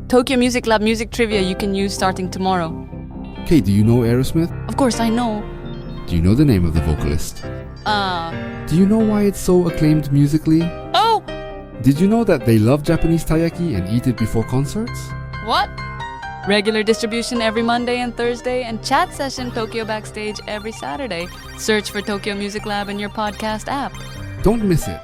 Tokyo Music Lab music trivia you can use starting tomorrow. Kate, do you know Aerosmith? Of course I know. Do you know the name of the vocalist? Do you know why it's so acclaimed musically? Oh! Did you know that they love Japanese taiyaki and eat it before concerts? What? Regular distribution every Monday and Thursday, and chat session Tokyo Backstage every Saturday. Search for Tokyo Music Lab in your podcast app. Don't miss it.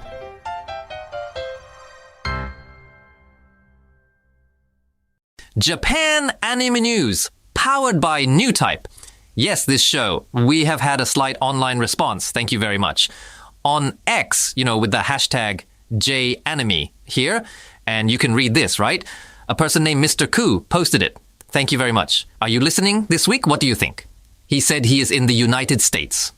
Japan Anime News, powered by Newtype. Yes, this show, we have had a slight online response. Thank you very much. On X, with the hashtag JANIME here, and you can read this, right? A person named Mr. Koo posted it. Thank you very much. Are you listening this week? What do you think? He said he is in the United States.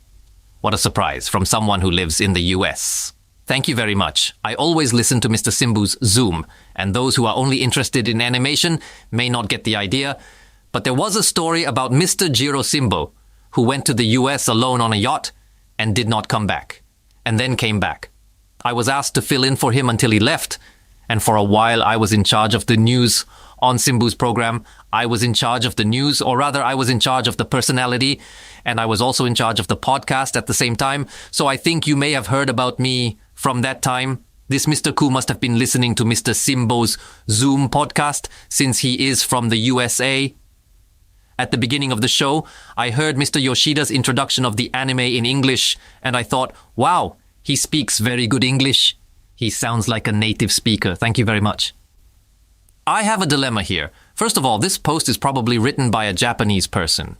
What a surprise from someone who lives in the US. Thank you very much. I always listen to Mr. Simbu's Zoom, and those who are only interested in animation may not get the idea, but there was a story about Mr. Jiro Simbo, who went to the US alone on a yacht and did not come back, and then came back. I was asked to fill in for him until he left, and for a while I was in charge of the news on Simbu's program. I was in charge of the news, or rather I was in charge of the personality, and I was also in charge of the podcast at the same time, so I think you may have heard about me from that time. This Mr. Koo must have been listening to Mr. Simbo's Zoom podcast, since he is from the USA. At the beginning of the show, I heard Mr. Yoshida's introduction of the anime in English, and I thought, wow, he speaks very good English. He sounds like a native speaker. Thank you very much. I have a dilemma here. First of all, this post is probably written by a Japanese person,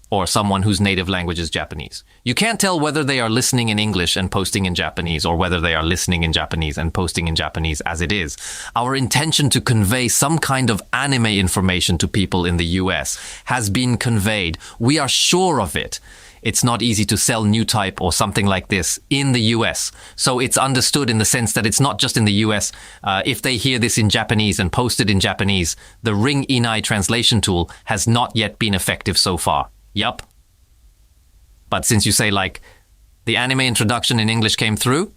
or someone whose native language is Japanese. You can't tell whether they are listening in English and posting in Japanese, or whether they are listening in Japanese and posting in Japanese as it is. Our intention to convey some kind of anime information to people in the US has been conveyed. We are sure of it. It's not easy to sell Newtype or something like this in the US. So it's understood in the sense that it's not just in the US. If they hear this in Japanese and post it in Japanese, the Lingueene translation tool has not yet been effective so far. Yup. But since you say, the anime introduction in English came through,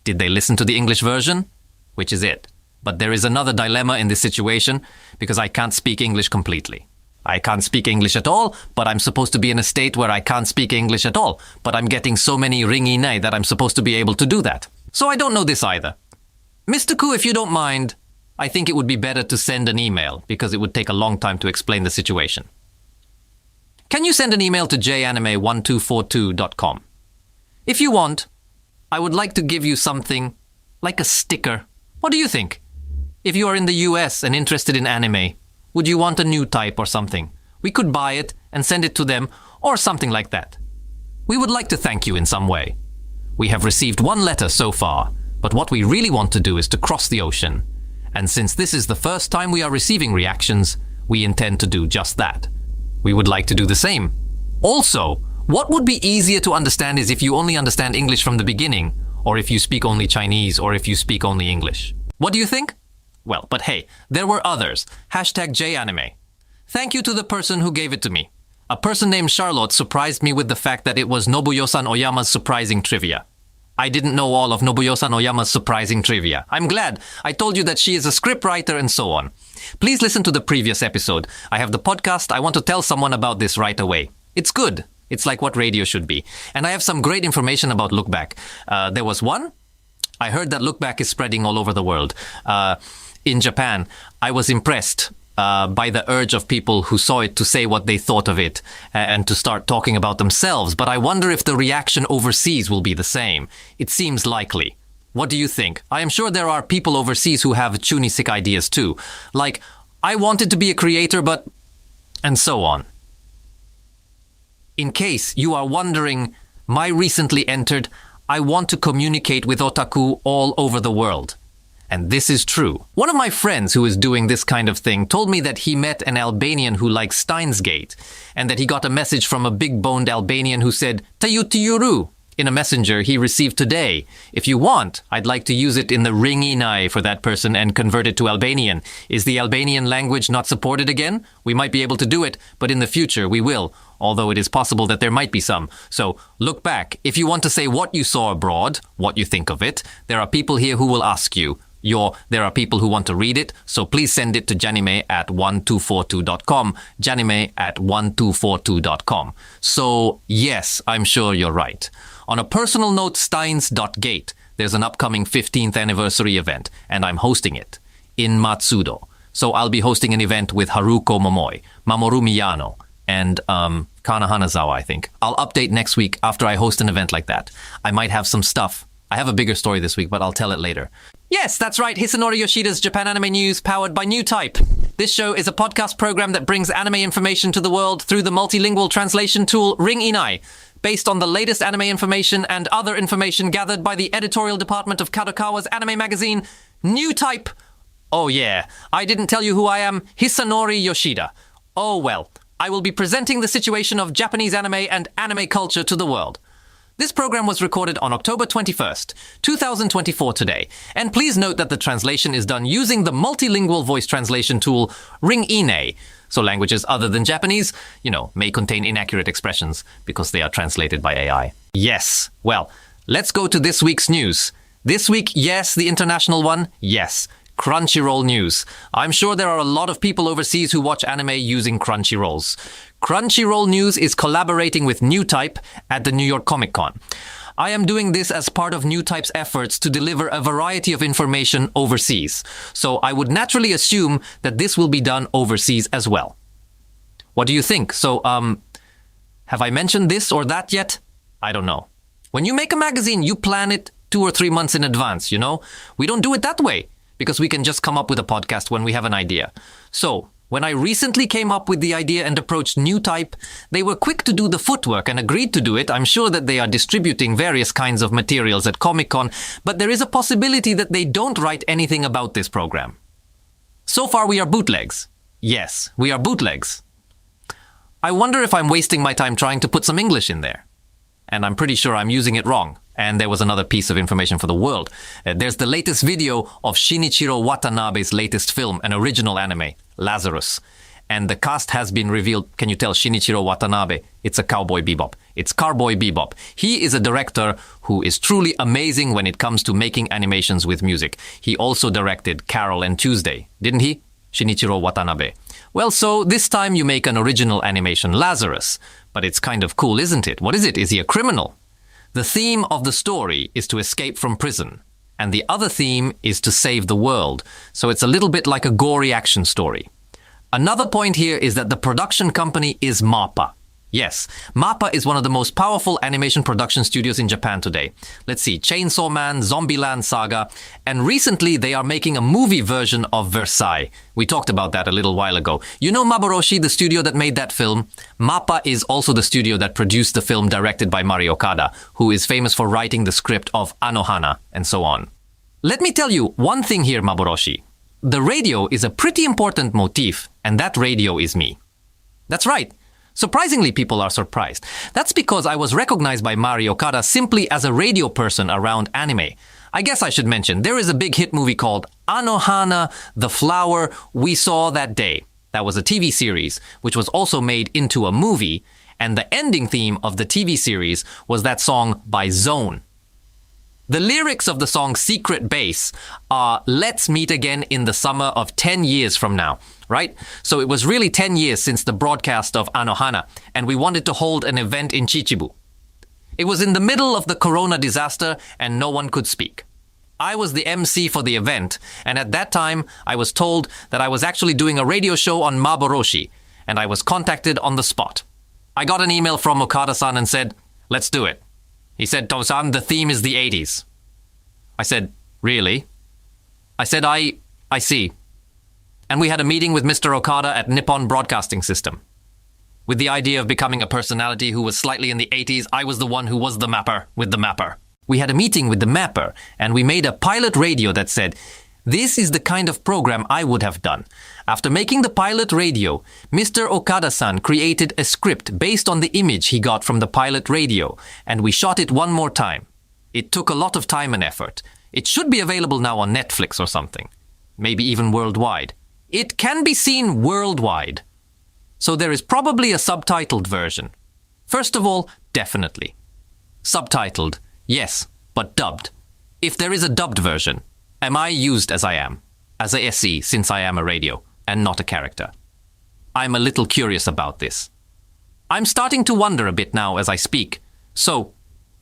did they listen to the English version? Which is it. But there is another dilemma in this situation, because I can't speak English completely. I can't speak English at all, but I'm supposed to be in a state where I can't speak English at all. But I'm getting so many Lingueene that I'm supposed to be able to do that. So I don't know this either. Mr. Koo, if you don't mind, I think it would be better to send an email, because it would take a long time to explain the situation. Can you send an email to janime1242.com? If you want, I would like to give you something like a sticker. What do you think? If you are in the US and interested in anime, would you want a Newtype or something? We could buy it and send it to them, or something like that. We would like to thank you in some way. We have received one letter so far, but what we really want to do is to cross the ocean. And since this is the first time we are receiving reactions, we intend to do just that. We would like to do the same. Also, what would be easier to understand is if you only understand English from the beginning, or if you speak only Chinese, or if you speak only English. What do you think? Well, but hey, there were others. #JANIME. Thank you to the person who gave it to me. A person named Charlotte surprised me with the fact that it was Nobuyo-san Oyama's surprising trivia. I didn't know all of Nobuyo-san Oyama's surprising trivia. I'm glad. I told you that she is a scriptwriter and so on. Please listen to the previous episode. I have the podcast. I want to tell someone about this right away. It's good. It's like what radio should be. And I have some great information about Look Back. There was one. I heard that Look Back is spreading all over the world. In Japan, I was impressed by the urge of people who saw it to say what they thought of it and to start talking about themselves. But I wonder if the reaction overseas will be the same. It seems likely. What do you think? I am sure there are people overseas who have chunisik ideas too. Like, I wanted to be a creator, but... and so on. In case you are wondering, my recently entered, I want to communicate with otaku all over the world. And this is true. One of my friends who is doing this kind of thing told me that he met an Albanian who likes Steins Gate, and that he got a message from a big-boned Albanian who said, Tayutiuru, in a messenger he received today. If you want, I'd like to use it in the Lingueene for that person and convert it to Albanian. Is the Albanian language not supported again? We might be able to do it, but in the future we will, although it is possible that there might be some. So, look back. If you want to say what you saw abroad, what you think of it, there are people here who will ask you. There are people who want to read it, so please send it to Janime at 1242.com, Janime at 1242.com. So, yes, I'm sure you're right. On a personal note, steins.gate, there's an upcoming 15th anniversary event, and I'm hosting it in Matsudo. So I'll be hosting an event with Haruko Momoi, Mamoru Miyano, and Kana Hanazawa, I think. I'll update next week after I host an event like that. I might have some stuff. I have a bigger story this week, but I'll tell it later. Yes, that's right. Hisanori Yoshida's Japan Anime News, powered by Newtype. This show is a podcast program that brings anime information to the world through the multilingual translation tool Lingueene, based on the latest anime information and other information gathered by the editorial department of Kadokawa's anime magazine, Newtype. Oh yeah, I didn't tell you who I am, Hisanori Yoshida. Oh well, I will be presenting the situation of Japanese anime and anime culture to the world. This program was recorded on October 21st, 2024 today, and please note that the translation is done using the multilingual voice translation tool Lingueene. So languages other than Japanese, may contain inaccurate expressions because they are translated by AI. Yes, well, let's go to this week's news. This week, yes, the international one, yes. Crunchyroll news. I'm sure there are a lot of people overseas who watch anime using Crunchyrolls. Crunchyroll News is collaborating with Newtype at the New York Comic Con. I am doing this as part of Newtype's efforts to deliver a variety of information overseas. So I would naturally assume that this will be done overseas as well. What do you think? So, have I mentioned this or that yet? I don't know. When you make a magazine, you plan it 2 or 3 months in advance, We don't do it that way, because we can just come up with a podcast when we have an idea. So, when I recently came up with the idea and approached Newtype, they were quick to do the footwork and agreed to do it. I'm sure that they are distributing various kinds of materials at Comic-Con, but there is a possibility that they don't write anything about this program. So far, we are bootlegs. Yes, we are bootlegs. I wonder if I'm wasting my time trying to put some English in there. And I'm pretty sure I'm using it wrong. And there was another piece of information for the world. There's the latest video of Shinichiro Watanabe's latest film, an original anime, Lazarus. And the cast has been revealed. Can you tell Shinichiro Watanabe? It's a Cowboy Bebop. It's Cowboy Bebop. He is a director who is truly amazing when it comes to making animations with music. He also directed Carol and Tuesday, didn't he? Shinichiro Watanabe. Well, so this time you make an original animation, Lazarus. But it's kind of cool, isn't it? What is it? Is he a criminal? The theme of the story is to escape from prison, and the other theme is to save the world, so it's a little bit like a gory action story. Another point here is that the production company is MAPPA. Yes, MAPPA is one of the most powerful animation production studios in Japan today. Let's see, Chainsaw Man, Zombieland Saga, and recently they are making a movie version of Versailles. We talked about that a little while ago. You know Maboroshi, the studio that made that film? MAPPA is also the studio that produced the film directed by Mari Okada, who is famous for writing the script of Anohana, and so on. Let me tell you one thing here, Maboroshi. The radio is a pretty important motif, and that radio is me. That's right. Surprisingly, people are surprised. That's because I was recognized by Mari Okada simply as a radio person around anime. I guess I should mention, there is a big hit movie called Anohana, the Flower We Saw That Day. That was a TV series, which was also made into a movie, and the ending theme of the TV series was that song by Zone. The lyrics of the song Secret Base are "Let's meet again in the summer of 10 years from now," right? So it was really 10 years since the broadcast of Anohana, and we wanted to hold an event in Chichibu. It was in the middle of the corona disaster, and no one could speak. I was the MC for the event, and at that time, I was told that I was actually doing a radio show on Maboroshi, and I was contacted on the spot. I got an email from Okada-san and said, "Let's do it." He said, "Tom-san, the theme is the 80s. I said, "Really?" I said, I see. And we had a meeting with Mr. Okada at Nippon Broadcasting System. With the idea of becoming a personality who was slightly in the 80s, I was the one who was the mapper with the mapper. We had a meeting with the mapper, and we made a pilot radio that said, "This is the kind of program I would have done." After making the pilot radio, Mr. Okada-san created a script based on the image he got from the pilot radio, and we shot it one more time. It took a lot of time and effort. It should be available now on Netflix or something. Maybe even worldwide. It can be seen worldwide. So there is probably a subtitled version. First of all, definitely. Subtitled, yes, but dubbed. If there is a dubbed version, Am I used as I am, as a SE since I am a radio, and not a character? I'm a little curious about this. I'm starting to wonder a bit now as I speak. So,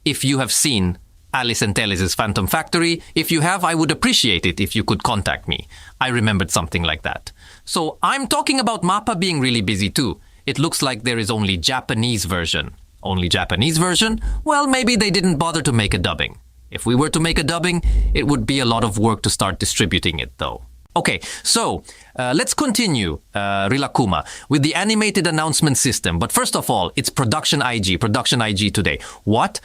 if you have seen Alice and Tellis' Phantom Factory, if you have, I would appreciate it if you could contact me. I remembered something like that. So, I'm talking about MAPPA being really busy too. It looks like there is only Japanese version. Only Japanese version? Well, maybe they didn't bother to make a dubbing. If we were to make a dubbing, it would be a lot of work to start distributing it though. Okay, so let's continue, Rilakkuma, with the animated announcement system. But first of all, it's Production IG today. What?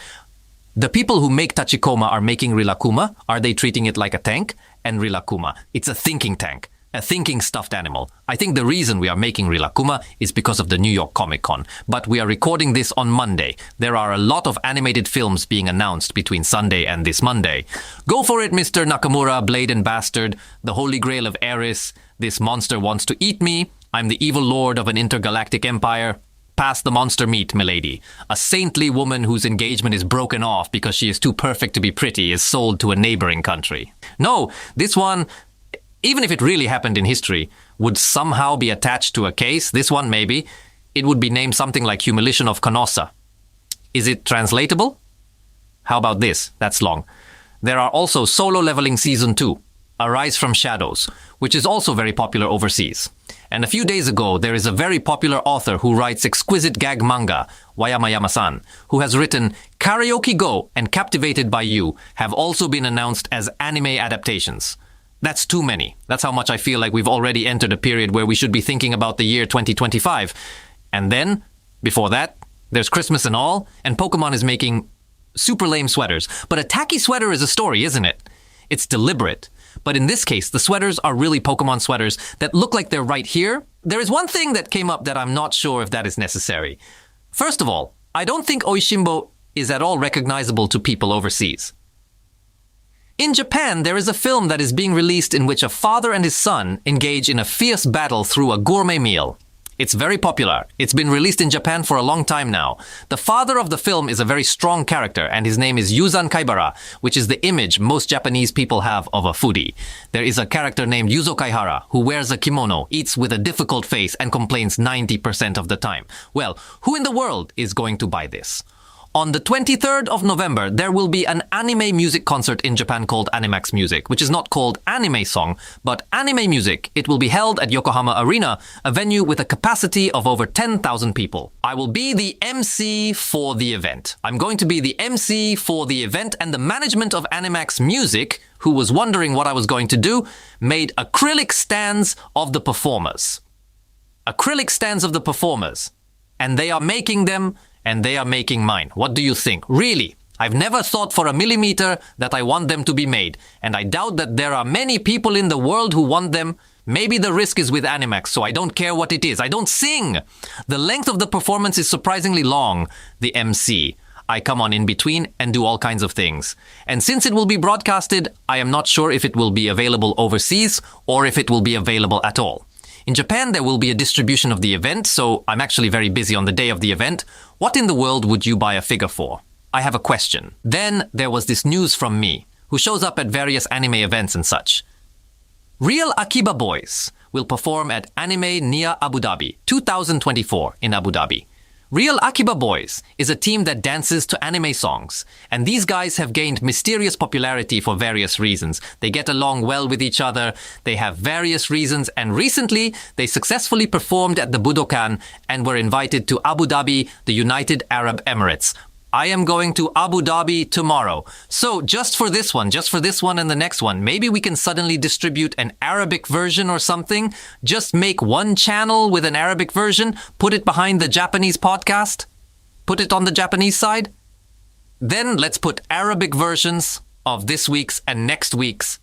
The people who make Tachikoma are making Rilakkuma? Are they treating it like a tank? And Rilakkuma, it's a thinking tank, a thinking stuffed animal. I think the reason we are making Rilakkuma is because of the New York Comic Con. But we are recording this on Monday. There are a lot of animated films being announced between Sunday and this Monday. Go for it, Mr. Nakamura, Blade and Bastard, the Holy Grail of Eris. This monster wants to eat me. I'm the evil lord of an intergalactic empire. Pass the monster meat, milady. A saintly woman whose engagement is broken off because she is too perfect to be pretty is sold to a neighboring country. No, this one, even if it really happened in history, would somehow be attached to a case. This one, maybe. It would be named something like Humiliation of Canossa. Is it translatable? How about this? That's long. There are also Solo Leveling Season 2, Arise from Shadows, which is also very popular overseas. And a few days ago, there is a very popular author who writes exquisite gag manga, Wayama Yama-san, who has written Karaoke Go and Captivated by You have also been announced as anime adaptations. That's too many. That's how much I feel like we've already entered a period where we should be thinking about the year 2025. And then, before that, there's Christmas and all, and Pokemon is making super lame sweaters. But a tacky sweater is a story, isn't it? It's deliberate. But in this case, the sweaters are really Pokemon sweaters that look like they're right here. There is one thing that came up that I'm not sure if that is necessary. First of all, I don't think Oishimbo is at all recognizable to people overseas. In Japan, there is a film that is being released in which a father and his son engage in a fierce battle through a gourmet meal. It's very popular. It's been released in Japan for a long time now. The father of the film is a very strong character, and his name is Yuzan Kaibara, which is the image most Japanese people have of a foodie. There is a character named Yuzo Kaihara, who wears a kimono, eats with a difficult face, and complains 90% of the time. Well, who in the world is going to buy this? On the 23rd of November, there will be an anime music concert in Japan called Animax Music, which is not called Anime Song, but Anime Music. It will be held at Yokohama Arena, a venue with a capacity of over 10,000 people. I will be the MC for the event. I'm going to be the MC for the event, and the management of Animax Music, who was wondering what I was going to do, made acrylic stands of the performers. Acrylic stands of the performers. And they are making them, and they are making mine. What do you think? Really? I've never thought for a millimeter that I want them to be made, and I doubt that there are many people in the world who want them. Maybe the risk is with Animax, so I don't care what it is. I don't sing! The length of the performance is surprisingly long, the MC. I come on in between and do all kinds of things. And since it will be broadcasted, I am not sure if it will be available overseas or if it will be available at all. In Japan, there will be a distribution of the event, so I'm actually very busy on the day of the event. What in the world would you buy a figure for? I have a question. Then there was this news from me, who shows up at various anime events and such. Real Akiba Boys will perform at ANIMENIA Abu Dhabi 2024 in Abu Dhabi. Real Akiba Boys is a team that dances to anime songs, and these guys have gained mysterious popularity for various reasons. They get along well with each other, they have various reasons, and recently they successfully performed at the Budokan and were invited to Abu Dhabi, the United Arab Emirates. I am going to Abu Dhabi tomorrow. So just for this one and the next one, maybe we can suddenly distribute an Arabic version or something. Just make one channel with an Arabic version, put it behind the Japanese podcast, put it on the Japanese side. Then let's put Arabic versions of this week's and next week's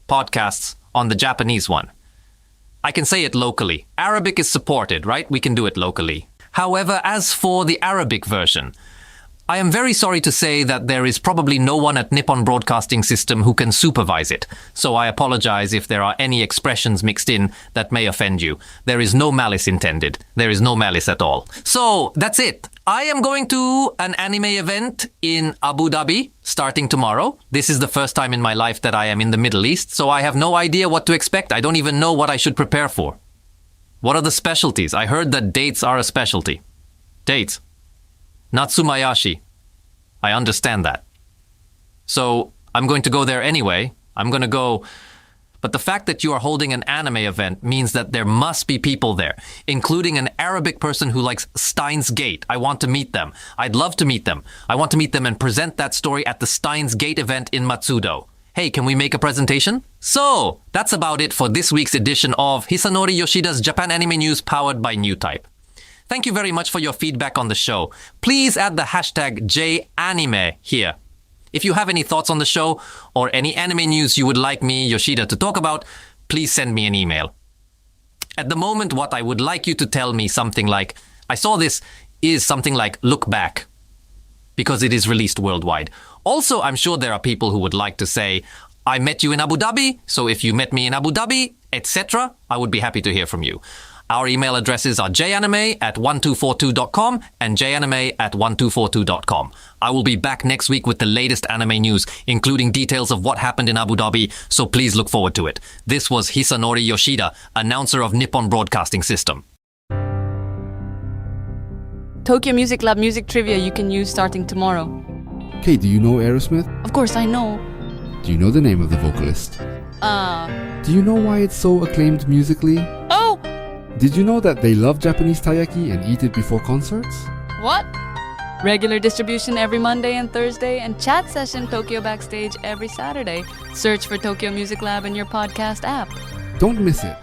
podcasts on the Japanese one. I can say it locally. Arabic is supported, right? We can do it locally. However, as for the Arabic version, I am very sorry to say that there is probably no one at Nippon Broadcasting System who can supervise it, so I apologize if there are any expressions mixed in that may offend you. There is no malice intended. There is no malice at all. So, that's it. I am going to an anime event in Abu Dhabi starting tomorrow. This is the first time in my life that I am in the Middle East, so I have no idea what to expect. I don't even know what I should prepare for. What are the specialties? I heard that dates are a specialty. Dates. Natsumayashi. I understand that. So I'm going to go there anyway. I'm going to go. But the fact that you are holding an anime event means that there must be people there, including an Arabic person who likes Steins Gate. I want to meet them. I'd love to meet them. I want to meet them and present that story at the Steins Gate event in Matsudo. Hey, can we make a presentation? So, that's about it for this week's edition of Hisanori Yoshida's Japan Anime News powered by Newtype. Thank you very much for your feedback on the show. Please add the hashtag JANIME here. If you have any thoughts on the show or any anime news you would like me, Yoshida, to talk about, please send me an email. At the moment, what I would like you to tell me something like, I saw this, is something like look back, because it is released worldwide. Also, I'm sure there are people who would like to say, I met you in Abu Dhabi, so if you met me in Abu Dhabi, etc., I would be happy to hear from you. Our email addresses are janime@1242.com and janime@1242.com. I will be back next week with the latest anime news, including details of what happened in Abu Dhabi, so please look forward to it. This was Hisanori Yoshida, announcer of Nippon Broadcasting System. Tokyo Music Lab music trivia you can use starting tomorrow. Okay, do you know Aerosmith? Of course I know. Do you know the name of the vocalist? Do you know why it's so acclaimed musically? Oh! Did you know that they love Japanese taiyaki and eat it before concerts? What? Regular distribution every Monday and Thursday, and chat session Tokyo Backstage every Saturday. Search for Tokyo Music Lab in your podcast app. Don't miss it.